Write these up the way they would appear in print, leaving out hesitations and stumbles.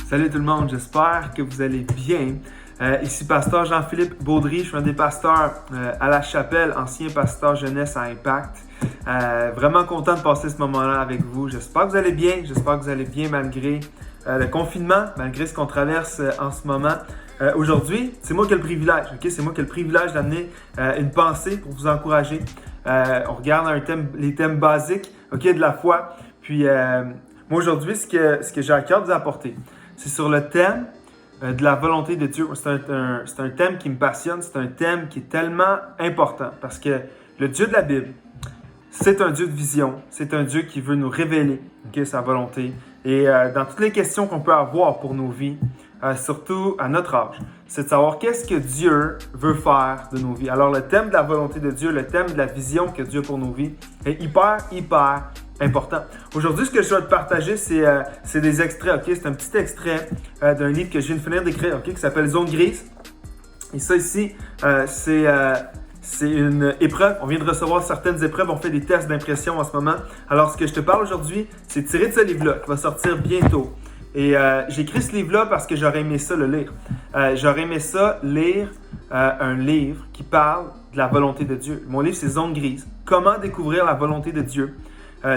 Salut tout le monde, j'espère que vous allez bien. Ici Pasteur Jean-Philippe Baudry, je suis un des pasteurs à la chapelle, ancien pasteur jeunesse à Impact. Vraiment content de passer ce moment-là avec vous. J'espère que vous allez bien, malgré le confinement, malgré ce qu'on traverse en ce moment. Aujourd'hui, c'est moi qui ai le privilège, c'est moi qui ai le privilège d'amener une pensée pour vous encourager. On regarde les thèmes basiques de la foi. Puis moi aujourd'hui, ce que j'ai à cœur de vous apporter, c'est sur le thème de la volonté de Dieu. C'est un thème qui me passionne, c'est un thème qui est tellement important parce que le Dieu de la Bible, c'est un Dieu de vision, c'est un Dieu qui veut nous révéler sa volonté. Et dans toutes les questions qu'on peut avoir pour nos vies, surtout à notre âge, c'est de savoir qu'est-ce que Dieu veut faire de nos vies. Alors le thème de la volonté de Dieu, le thème de la vision que Dieu a pour nos vies est hyper important. Aujourd'hui, ce que je vais te partager, c'est des extraits. C'est un petit extrait d'un livre que je viens de finir d'écrire qui s'appelle Zone grise. Et ça ici, c'est une épreuve. On vient de recevoir certaines épreuves. On fait des tests d'impression en ce moment. Alors, ce que je te parle aujourd'hui, c'est tiré de ce livre-là qui va sortir bientôt. Et j'ai écrit ce livre-là parce que j'aurais aimé ça le lire. J'aurais aimé ça lire un livre qui parle de la volonté de Dieu. Mon livre, c'est Zone grise. Comment découvrir la volonté de Dieu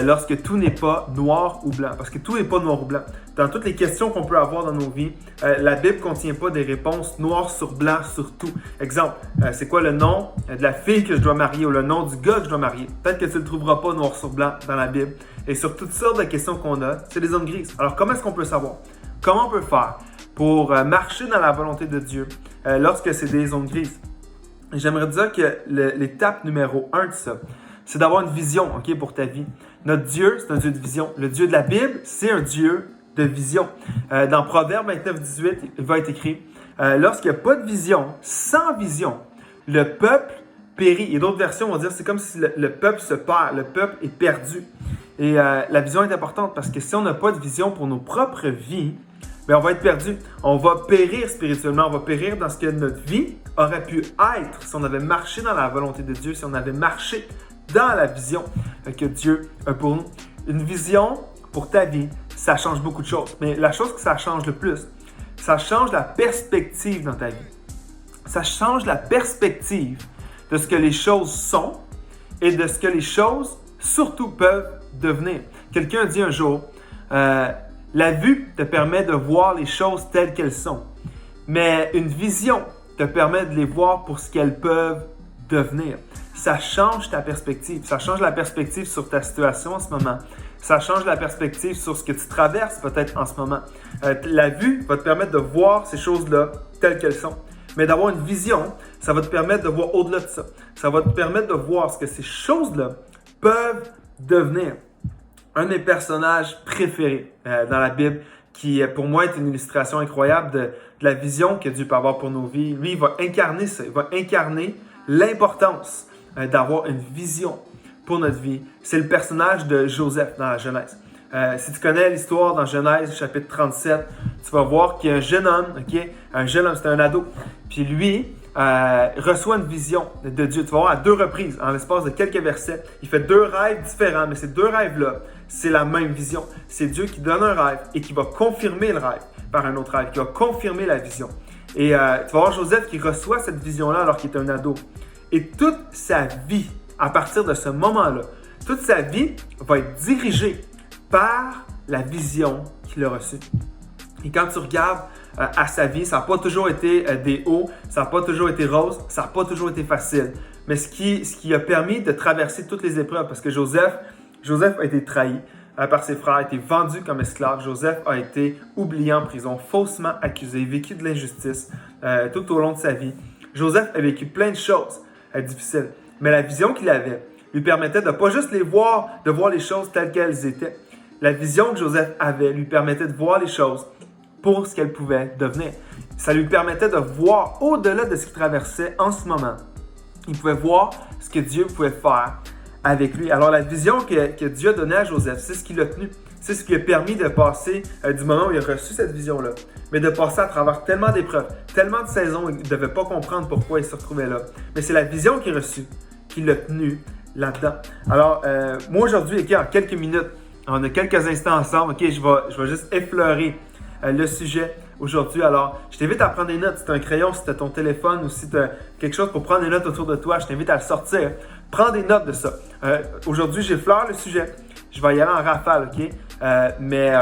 lorsque tout n'est pas noir ou blanc. Parce que tout n'est pas noir ou blanc. Dans toutes les questions qu'on peut avoir dans nos vies, la Bible ne contient pas des réponses noir sur blanc sur tout. Exemple, c'est quoi le nom de la fille que je dois marier ou le nom du gars que je dois marier? Peut-être que tu ne le trouveras pas noir sur blanc dans la Bible. Et sur toutes sortes de questions qu'on a, c'est des zones grises. Alors, comment est-ce qu'on peut savoir? Comment on peut faire pour marcher dans la volonté de Dieu lorsque c'est des zones grises? J'aimerais dire que l'étape numéro 1 de ça, c'est d'avoir une vision pour ta vie. Notre Dieu, c'est un Dieu de vision. Le Dieu de la Bible, c'est un Dieu de vision. Dans Proverbe 29-18, il va être écrit lorsqu'il n'y a pas de vision, sans vision, le peuple périt. Et d'autres versions vont dire c'est comme si le peuple se perd, le peuple est perdu. Et la vision est importante parce que si on n'a pas de vision pour nos propres vies, on va être perdu. On va périr spirituellement, on va périr dans ce que notre vie aurait pu être si on avait marché dans la volonté de Dieu, si on avait marché dans la vision que Dieu a pour nous. Une vision pour ta vie, ça change beaucoup de choses. Mais la chose que ça change le plus, ça change la perspective dans ta vie. Ça change la perspective de ce que les choses sont et de ce que les choses, surtout, peuvent devenir. Quelqu'un a dit un jour, la vue te permet de voir les choses telles qu'elles sont. Mais une vision te permet de les voir pour ce qu'elles peuvent devenir. Ça change ta perspective. Ça change la perspective sur ta situation en ce moment. Ça change la perspective sur ce que tu traverses peut-être en ce moment. La vue va te permettre de voir ces choses-là telles qu'elles sont. Mais d'avoir une vision, ça va te permettre de voir au-delà de ça. Ça va te permettre de voir ce que ces choses-là peuvent devenir. Un de mes personnages préférés dans la Bible, qui pour moi est une illustration incroyable de la vision que Dieu peut avoir pour nos vies. Lui, il va incarner ça. Il va incarner l'importance d'avoir une vision pour notre vie. C'est le personnage de Joseph dans la Genèse. Si tu connais l'histoire dans Genèse, chapitre 37, tu vas voir qu'il y a un jeune homme, c'était un ado. Puis lui reçoit une vision de Dieu. Tu vas voir à 2 reprises, en l'espace de quelques versets. Il fait 2 rêves différents, mais ces 2 rêves-là, c'est la même vision. C'est Dieu qui donne un rêve et qui va confirmer le rêve par un autre rêve, qui va confirmer la vision. Et tu vas voir Joseph qui reçoit cette vision-là alors qu'il est un ado. Et toute sa vie, à partir de ce moment-là, toute sa vie va être dirigée par la vision qu'il a reçue. Et quand tu regardes à sa vie, ça n'a pas toujours été des hauts, ça n'a pas toujours été rose, ça n'a pas toujours été facile. Mais ce qui a permis de traverser toutes les épreuves, parce que Joseph a été trahi par ses frères, a été vendu comme esclave. Joseph a été oublié en prison, faussement accusé, vécu de l'injustice tout au long de sa vie. Joseph a vécu plein de choses difficiles. Mais la vision qu'il avait lui permettait de ne pas juste de voir les choses telles qu'elles étaient. La vision que Joseph avait lui permettait de voir les choses pour ce qu'elles pouvaient devenir. Ça lui permettait de voir au-delà de ce qu'il traversait en ce moment. Il pouvait voir ce que Dieu pouvait faire avec lui. Alors la vision que Dieu a donnée à Joseph, c'est ce qui l'a tenu. C'est ce qui a permis de passer du moment où il a reçu cette vision-là, mais de passer à travers tellement d'épreuves, tellement de saisons, il ne devait pas comprendre pourquoi il se retrouvait là. Mais c'est la vision qu'il a reçue qui l'a tenu là-dedans. Alors, moi aujourd'hui, en quelques minutes, on a quelques instants ensemble, je vais juste effleurer le sujet aujourd'hui. Alors, je t'invite à prendre des notes. Si tu as un crayon, si tu as ton téléphone ou si tu as quelque chose pour prendre des notes autour de toi, je t'invite à le sortir. Prends des notes de ça. Aujourd'hui, j'effleure le sujet. Je vais y aller en rafale, OK? Mais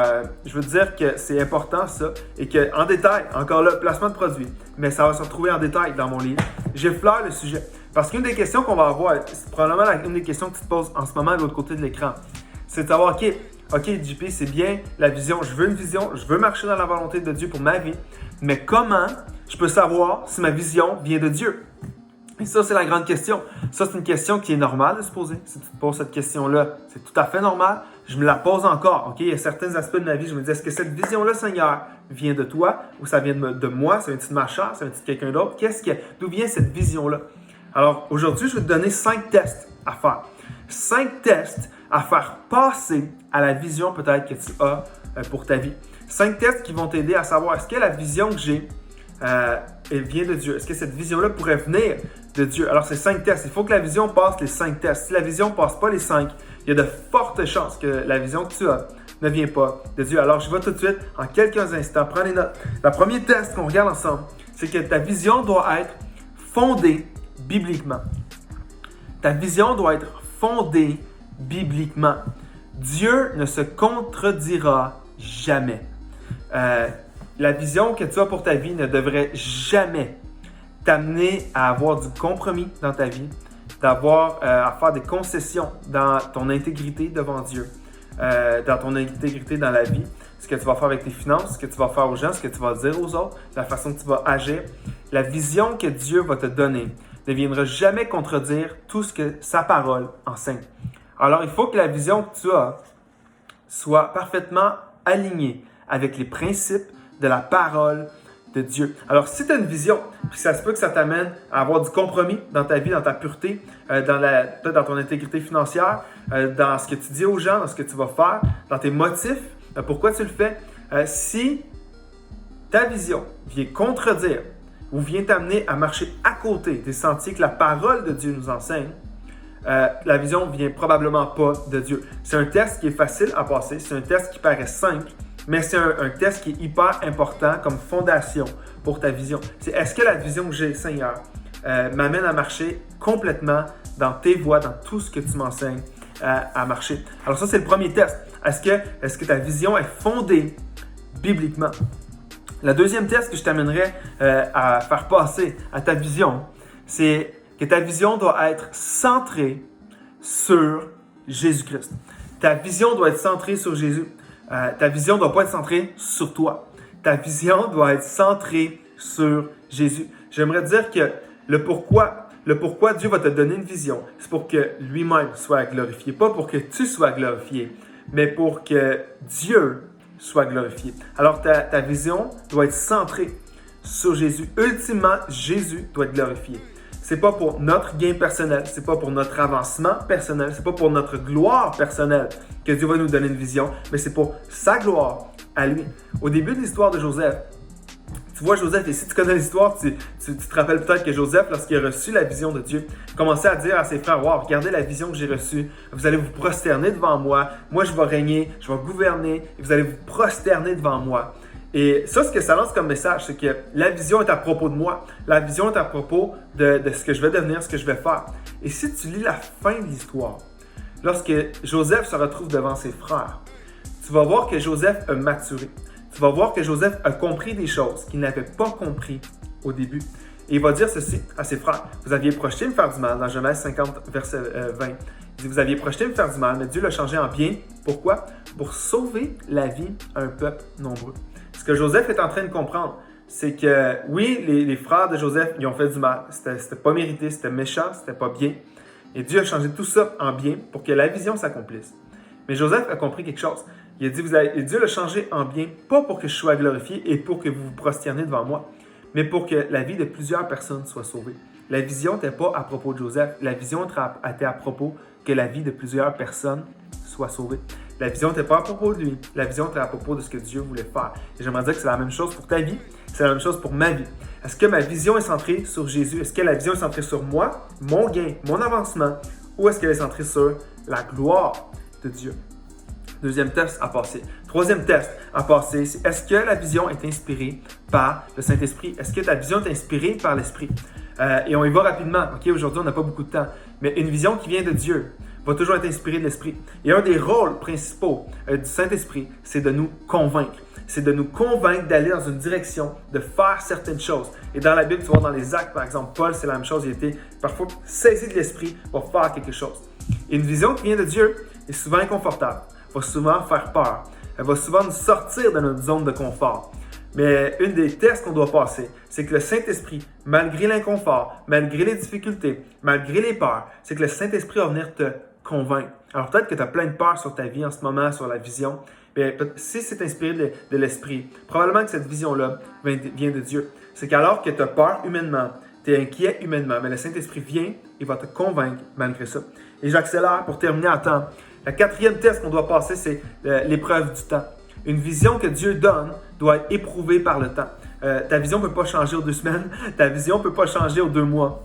je veux te dire que c'est important ça et qu'en détail, encore là, placement de produit, mais ça va se retrouver en détail dans mon livre. J'effleure le sujet. Parce qu'une des questions qu'on va avoir, c'est probablement une des questions que tu te poses en ce moment de l'autre côté de l'écran, c'est de savoir, OK, JP, c'est bien la vision, je veux une vision, je veux marcher dans la volonté de Dieu pour ma vie, mais comment je peux savoir si ma vision vient de Dieu? Et ça, c'est la grande question. Ça, c'est une question qui est normale de se poser. Si tu te poses cette question-là, c'est tout à fait normal. Je me la pose encore. OK? Il y a certains aspects de ma vie, je me dis, est-ce que cette vision-là, Seigneur, vient de toi ou ça vient de moi? Ça vient de ma chair? Ça vient de quelqu'un d'autre? D'où vient cette vision-là? Alors, aujourd'hui, je vais te donner 5 tests à faire. 5 tests à faire passer à la vision peut-être que tu as pour ta vie. 5 tests qui vont t'aider à savoir est-ce que la vision que j'ai elle vient de Dieu. Est-ce que cette vision-là pourrait venir de Dieu? Alors, c'est 5 tests. Il faut que la vision passe les 5 tests. Si la vision ne passe pas les 5, il y a de fortes chances que la vision que tu as ne vient pas de Dieu. Alors, je vais tout de suite, en quelques instants, prends les notes. Le premier test qu'on regarde ensemble, c'est que ta vision doit être fondée bibliquement. Ta vision doit être fondée bibliquement. Dieu ne se contredira jamais. La vision que tu as pour ta vie ne devrait jamais t'amener à avoir du compromis dans ta vie, d'avoir à faire des concessions dans ton intégrité devant Dieu, dans ton intégrité dans la vie, ce que tu vas faire avec tes finances, ce que tu vas faire aux gens, ce que tu vas dire aux autres, la façon que tu vas agir. La vision que Dieu va te donner ne viendra jamais contredire tout ce que sa parole enseigne. Alors, il faut que la vision que tu as soit parfaitement alignée avec les principes de la parole de Dieu. Alors, si tu as une vision, puis ça se peut que ça t'amène à avoir du compromis dans ta vie, dans ta pureté, peut-être dans ton intégrité financière, dans ce que tu dis aux gens, dans ce que tu vas faire, dans tes motifs, pourquoi tu le fais. Si ta vision vient contredire ou vient t'amener à marcher à côté des sentiers que la parole de Dieu nous enseigne, la vision ne vient probablement pas de Dieu. C'est un test qui est facile à passer, c'est un test qui paraît simple, mais c'est un test qui est hyper important comme fondation pour ta vision. C'est est-ce que la vision que j'ai, Seigneur, m'amène à marcher complètement dans tes voies, dans tout ce que tu m'enseignes à marcher. Alors ça, c'est le premier test. Est-ce que ta vision est fondée bibliquement? Le deuxième test que je t'amènerais à faire passer à ta vision, c'est que ta vision doit être centrée sur Jésus-Christ. Ta vision doit être centrée sur Jésus. Ta vision ne doit pas être centrée sur toi. Ta vision doit être centrée sur Jésus. J'aimerais dire que le pourquoi Dieu va te donner une vision, c'est pour que lui-même soit glorifié. Pas pour que tu sois glorifié, mais pour que Dieu soit glorifié. Alors ta vision doit être centrée sur Jésus. Ultimement, Jésus doit être glorifié. C'est pas pour notre gain personnel, c'est pas pour notre avancement personnel, c'est pas pour notre gloire personnelle que Dieu va nous donner une vision, mais c'est pour sa gloire à lui. Au début de l'histoire de Joseph, tu vois Joseph, et si tu connais l'histoire, tu te rappelles peut-être que Joseph, lorsqu'il a reçu la vision de Dieu, commençait à dire à ses frères, « Wow, regardez la vision que j'ai reçue, vous allez vous prosterner devant moi, moi je vais régner, je vais gouverner, et vous allez vous prosterner devant moi. » Et ça, ce que ça lance comme message, c'est que la vision est à propos de moi. La vision est à propos de ce que je vais devenir, ce que je vais faire. Et si tu lis la fin de l'histoire, lorsque Joseph se retrouve devant ses frères, tu vas voir que Joseph a maturé. Tu vas voir que Joseph a compris des choses qu'il n'avait pas compris au début. Et il va dire ceci à ses frères. « Vous aviez projeté me faire du mal » dans Genèse 50, verset 20. Il dit « Vous aviez projeté me faire du mal, mais Dieu l'a changé en bien. Pourquoi? Pour sauver la vie à un peuple nombreux. » Ce que Joseph est en train de comprendre, c'est que oui, les frères de Joseph, ils ont fait du mal. C'était pas mérité, c'était méchant, c'était pas bien. Et Dieu a changé tout ça en bien pour que la vision s'accomplisse. Mais Joseph a compris quelque chose. Il a dit, Dieu l'a changé en bien, pas pour que je sois glorifié et pour que vous vous prosternez devant moi, mais pour que la vie de plusieurs personnes soit sauvée. La vision n'était pas à propos de Joseph. La vision était à propos que la vie de plusieurs personnes soit sauvée. La vision n'était pas à propos de lui. La vision était à propos de ce que Dieu voulait faire. Et j'aimerais dire que c'est la même chose pour ta vie. C'est la même chose pour ma vie. Est-ce que ma vision est centrée sur Jésus? Est-ce que la vision est centrée sur moi, mon gain, mon avancement? Ou est-ce qu'elle est centrée sur la gloire de Dieu? Deuxième test à passer. Troisième test à passer, c'est est-ce que la vision est inspirée par le Saint-Esprit? Est-ce que ta vision est inspirée par l'Esprit? Et on y va rapidement. OK, aujourd'hui, on n'a pas beaucoup de temps. Mais une vision qui vient de Dieu va toujours être inspirée de l'Esprit. Et un des rôles principaux du Saint-Esprit, c'est de nous convaincre. C'est de nous convaincre d'aller dans une direction, de faire certaines choses. Et dans la Bible, tu vois, dans les Actes, par exemple, Paul, c'est la même chose. Il était parfois saisi de l'Esprit pour faire quelque chose. Et une vision qui vient de Dieu est souvent inconfortable, va souvent faire peur. Elle va souvent nous sortir de notre zone de confort. Mais une des tests qu'on doit passer, c'est que le Saint-Esprit, malgré l'inconfort, malgré les difficultés, malgré les peurs, c'est que le Saint-Esprit va venir te convaincre. Alors peut-être que tu as plein de peurs sur ta vie en ce moment, sur la vision. Bien, si c'est inspiré de l'Esprit, probablement que cette vision-là vient de Dieu. C'est qu'alors que tu as peur humainement, tu es inquiet humainement, mais le Saint-Esprit vient, il va te convaincre malgré ça. Et j'accélère pour terminer à temps. Le quatrième test qu'on doit passer, c'est l'épreuve du temps. Une vision que Dieu donne doit être éprouvée par le temps. Ta vision ne peut pas changer aux 2 semaines. Ta vision ne peut pas changer aux 2 mois.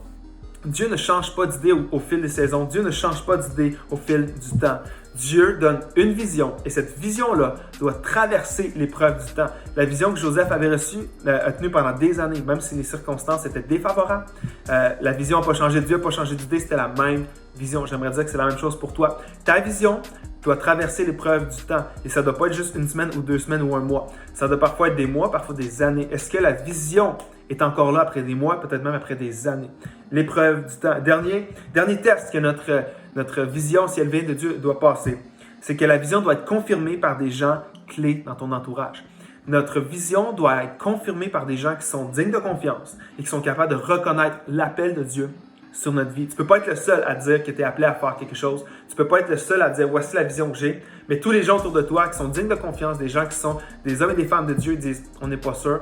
Dieu ne change pas d'idée au fil des saisons. Dieu ne change pas d'idée au fil du temps. Dieu donne une vision et cette vision-là doit traverser l'épreuve du temps. La vision que Joseph avait reçue a tenu pendant des années, même si les circonstances étaient défavorables. La vision n'a pas changé, Dieu n'a pas changé d'idée, c'était la même vision. J'aimerais dire que c'est la même chose pour toi. Ta vision doit traverser l'épreuve du temps et ça ne doit pas être juste 1 semaine ou 2 semaines ou 1 mois. Ça doit parfois être des mois, parfois des années. Est-ce que la vision est encore là après des mois, peut-être même après des années? L'épreuve du temps. Dernier test que notre vision, si elle vient de Dieu, doit passer, c'est que la vision doit être confirmée par des gens clés dans ton entourage. Notre vision doit être confirmée par des gens qui sont dignes de confiance et qui sont capables de reconnaître l'appel de Dieu sur notre vie. Tu ne peux pas être le seul à dire que tu es appelé à faire quelque chose. Tu ne peux pas être le seul à dire « voici la vision que j'ai ». Mais tous les gens autour de toi qui sont dignes de confiance, des gens qui sont des hommes et des femmes de Dieu, disent « on n'est pas sûr,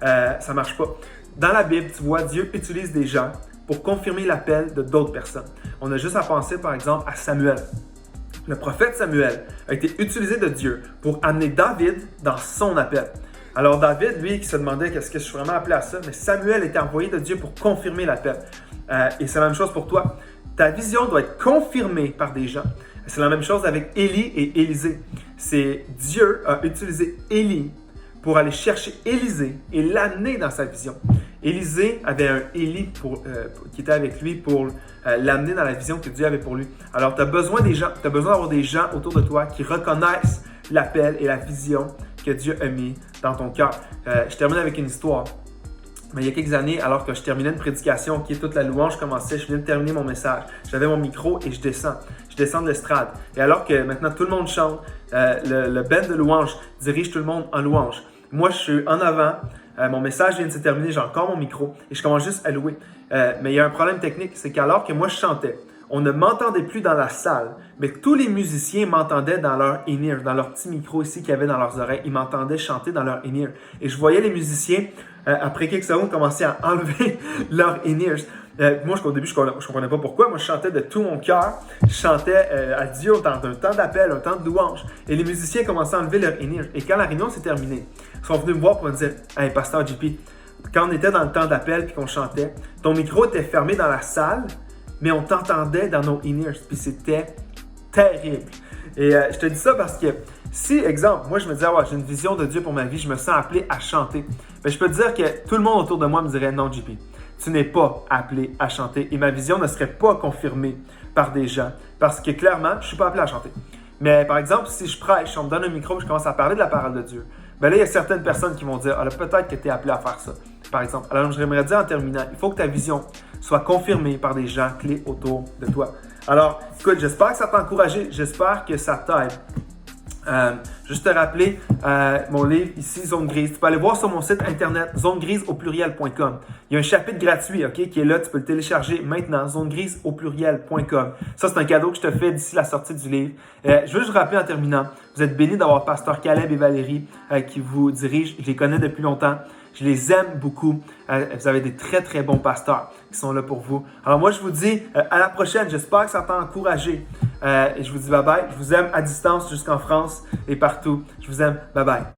ça ne marche pas ». Dans la Bible, tu vois, Dieu utilise des gens pour confirmer l'appel de d'autres personnes. On a juste à penser par exemple à Samuel. Le prophète Samuel a été utilisé de Dieu pour amener David dans son appel. Alors David, lui, qui se demandait qu'est-ce que je suis vraiment appelé à ça, mais Samuel était envoyé de Dieu pour confirmer l'appel. Et c'est la même chose pour toi. Ta vision doit être confirmée par des gens. C'est la même chose avec Élie et Élisée. C'est Dieu a utilisé Élie pour aller chercher Élisée et l'amener dans sa vision. Élisée avait un Élie qui était avec lui pour l'amener dans la vision que Dieu avait pour lui. Alors, tu as besoin des gens, tu as besoin d'avoir des gens autour de toi qui reconnaissent l'appel et la vision que Dieu a mis dans ton cœur. Je termine avec une histoire. Mais il y a quelques années, alors que je terminais une prédication, qui est toute la louange commençait, je venais de terminer mon message. J'avais mon micro et je descends. Je descends de l'estrade. Et alors que maintenant tout le monde chante, le band de louange dirige tout le monde en louange. Moi, je suis en avant. Mon message vient de se terminer, j'ai encore mon micro et je commence juste à louer. Mais il y a un problème technique, c'est qu'alors que moi je chantais, on ne m'entendait plus dans la salle, mais tous les musiciens m'entendaient dans leur in-ear, dans leur petit micro ici qu'ils avaient dans leurs oreilles. Ils m'entendaient chanter dans leur in-ear. Et je voyais les musiciens, après quelques secondes, commencer à enlever leur in-ears. Moi, au début, je ne comprenais pas pourquoi. Moi, je chantais de tout mon cœur. Je chantais à Dieu dans un temps d'appel, un temps de louange. Et les musiciens commençaient à enlever leur in-ears. Et quand la réunion s'est terminée, ils sont venus me voir pour me dire « Hey, Pasteur JP, quand on était dans le temps d'appel et qu'on chantait, ton micro était fermé dans la salle, mais on t'entendait dans nos in-ears. » Puis c'était terrible. Et je te dis ça parce que si, exemple, moi je me disais « j'ai une vision de Dieu pour ma vie, je me sens appelé à chanter. » Bien, je peux te dire que tout le monde autour de moi me dirait « Non, JP, tu n'es pas appelé à chanter. » Et ma vision ne serait pas confirmée par des gens parce que clairement, je ne suis pas appelé à chanter. Mais par exemple, si je prêche, on me donne un micro et je commence à parler de la parole de Dieu, bien là, il y a certaines personnes qui vont dire « peut-être que tu es appelé à faire ça. » Par exemple. Alors, j'aimerais dire en terminant, il faut que ta vision soit confirmée par des gens clés autour de toi. Alors, écoute, j'espère que ça t'a encouragé, j'espère que ça t'aide. Juste te rappeler mon livre ici, Zone Grise. Tu peux aller voir sur mon site internet, zonegriseaupluriel.com. Il y a un chapitre gratuit, qui est là. Tu peux le télécharger maintenant, zonegriseaupluriel.com. Ça, c'est un cadeau que je te fais d'ici la sortie du livre. Je veux juste rappeler en terminant, vous êtes bénis d'avoir Pasteur Caleb et Valérie qui vous dirigent. Je les connais depuis longtemps. Je les aime beaucoup. Vous avez des très, très bons pasteurs qui sont là pour vous. Alors moi, je vous dis à la prochaine. J'espère que ça t'a encouragé. Et je vous dis bye-bye. Je vous aime à distance jusqu'en France et partout. Je vous aime. Bye-bye.